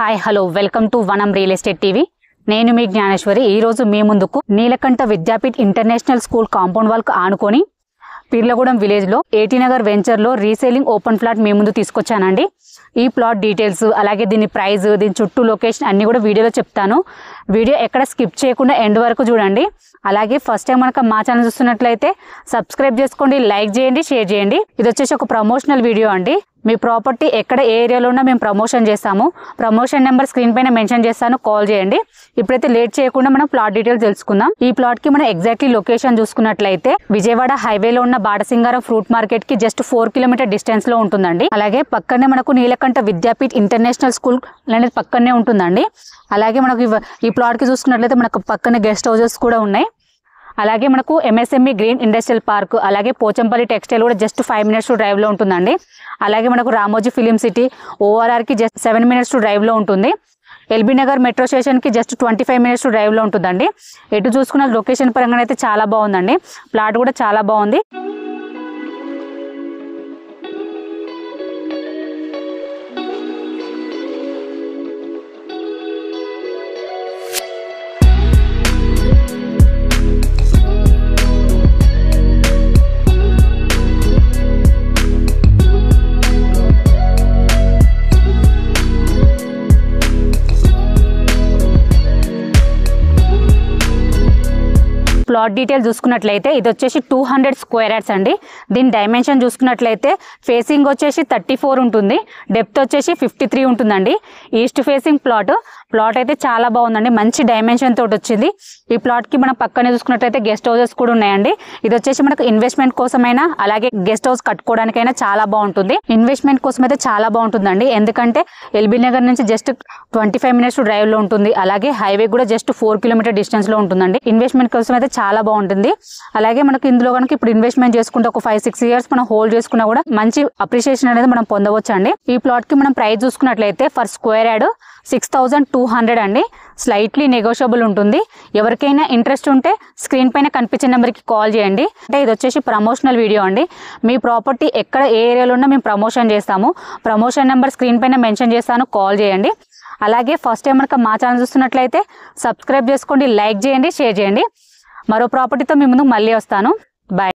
Hi hello welcome to Vanam real estate TV. నేను మీ జ్ఞానేశ్వరి. ఈరోజు మీ ముందుకు Neelakanta Vidyapeeth international school compound వాల్కు ఆనుకొని పీర్లగూడెం విలేజ్లో ఏటీ నగర్ వెంచర్లో రీసేలింగ్ ఓపెన్ ప్లాట్ మీ ముందు తీసుకొచ్చానండి. ఈ ప్లాట్ డీటెయిల్స్ అలాగే దీని ప్రైస్, దీని చుట్టూ లొకేషన్ అన్నీ కూడా వీడియోలో చెప్తాను. వీడియో ఎక్కడ స్కిప్ చేయకుండా ఎండ్ వరకు చూడండి. అలాగే ఫస్ట్ టైం మనకు మా ఛానల్ చూస్తున్నట్లయితే సబ్స్క్రైబ్ చేసుకోండి, లైక్ చేయండి, షేర్ చేయండి. ఇది వచ్చేసి ఒక ప్రమోషనల్ వీడియో అండి. మీ ప్రాపర్టీ ఎక్కడ ఏ ఏరియాలో ఉన్నా మేము ప్రమోషన్ చేస్తాము. ప్రమోషన్ నెంబర్ స్క్రీన్ పైన మెన్షన్ చేస్తాను, కాల్ చేయండి. ఇప్పుడైతే లేట్ చేయకుండా మనం ప్లాట్ డీటెయిల్స్ తెలుసుకుందాం. ఈ ప్లాట్ కి మనం ఎగ్జాక్ట్లీ లొకేషన్ చూసుకున్నట్లయితే విజయవాడ హైవేలో ఉన్న బాటసింగారం ఫ్రూట్ మార్కెట్ కి జస్ట్ 4 కిలోమీటర్ డిస్టెన్స్ లో ఉంటుందండి. అలాగే పక్కనే మనకు నీలకంఠ విద్యాపీఠ్ ఇంటర్నేషనల్ స్కూల్ అనేది పక్కనే ఉంటుందండి. అలాగే మనకు ఈ ప్లాట్ కి చూసుకున్నట్లయితే మనకు పక్కనే గెస్ట్ హౌసెస్ కూడా ఉన్నాయి. అలాగే మనకు ఎంఎస్ఎంఈ గ్రీన్ ఇండస్ట్రియల్ పార్క్, అలాగే పోచంపల్లి టెక్స్టైల్ కూడా జస్ట్ 5 మినిట్స్ డ్రైవ్ లో ఉంటుందండి. అలాగే మనకు రామోజీ ఫిలిం సిటీ ఓఆర్ఆర్ కి జస్ట్ 7 మినిట్స్ డ్రైవ్ లో ఉంటుంది. ఎల్బీ నగర్ మెట్రో స్టేషన్ కి జస్ట్ 25 మినిట్స్ డ్రైవ్ లో ఉంటుందండి. ఎటు చూసుకున్న లొకేషన్ పరంగా అయితే చాలా బాగుందండి. ప్లాట్ కూడా చాలా బాగుంది. ప్లాట్ డీటెయిల్ చూసుకున్నట్లయితే ఇది వచ్చేసి 200 స్క్వేర్ యార్డ్స్ అండి. దీని డైమెన్షన్ చూసుకున్నట్లయితే ఫేసింగ్ వచ్చేసి 34 ఉంటుంది, డెప్త్ వచ్చేసి 53 ఉంటుందండి. ఈస్ట్ ఫేసింగ్ ప్లాట్ అయితే చాలా బాగుందండి. మంచి డైమెన్షన్ తోటి వచ్చింది. ఈ ప్లాట్ కి మనం పక్కనే చూసుకున్నట్లయితే గెస్ట్ హౌసెస్ కూడా ఉన్నాయండి. ఇది వచ్చేసి మనకు ఇన్వెస్ట్మెంట్ కోసమైనా అలాగే గెస్ట్ హౌస్ కట్టుకోవడానికైనా చాలా బాగుంటుంది. ఇన్వెస్ట్మెంట్ కోసం అయితే చాలా బాగుంటుందండి. ఎందుకంటే ఎల్బీ నగర్ నుంచి జస్ట్ 25 మినిట్స్ డ్రైవ్ లో ఉంటుంది. అలాగే హైవే కూడా జస్ట్ 4 కిలోమీటర్ డిస్టెన్స్ లో ఉంటుందండి. ఇన్వెస్ట్మెంట్ కోసం అయితే చాలా బాగుంటుంది. అలాగే మనకు ఇందులో కనుక ఇప్పుడు ఇన్వెస్ట్మెంట్ చేసుకుంటే ఒక 5-6 ఇయర్స్ మనం హోల్డ్ చేసుకున్నా కూడా మంచి అప్రిషియేషన్ అనేది మనం పొందవచ్చు అండి. ఈ ప్లాట్ కి మనం ప్రైస్ చూసుకున్నట్లయితే ఫర్ స్క్వేర్ యార్డ్ 6200 అండి. స్లైట్లీ నెగోషియబుల్ ఉంటుంది. ఎవరికైనా ఇంట్రెస్ట్ ఉంటే స్క్రీన్ పైన కనిపించే నెంబర్కి కాల్ చేయండి. అంటే ఇది వచ్చేసి ప్రమోషనల్ వీడియో అండి. మీ ప్రాపర్టీ ఎక్కడ ఏ ఏరియాలో ఉన్నా మేము ప్రమోషన్ చేస్తాము. ప్రమోషన్ నెంబర్ స్క్రీన్ పైన మెన్షన్ చేస్తాను, కాల్ చేయండి. అలాగే ఫస్ట్ టైం మనకు మా ఛానల్ చూస్తున్నట్లయితే సబ్స్క్రైబ్ చేసుకోండి, లైక్ చేయండి, షేర్ చేయండి. మరో ప్రాపర్టీతో మీ ముందు మళ్ళీ వస్తాను. బాయ్.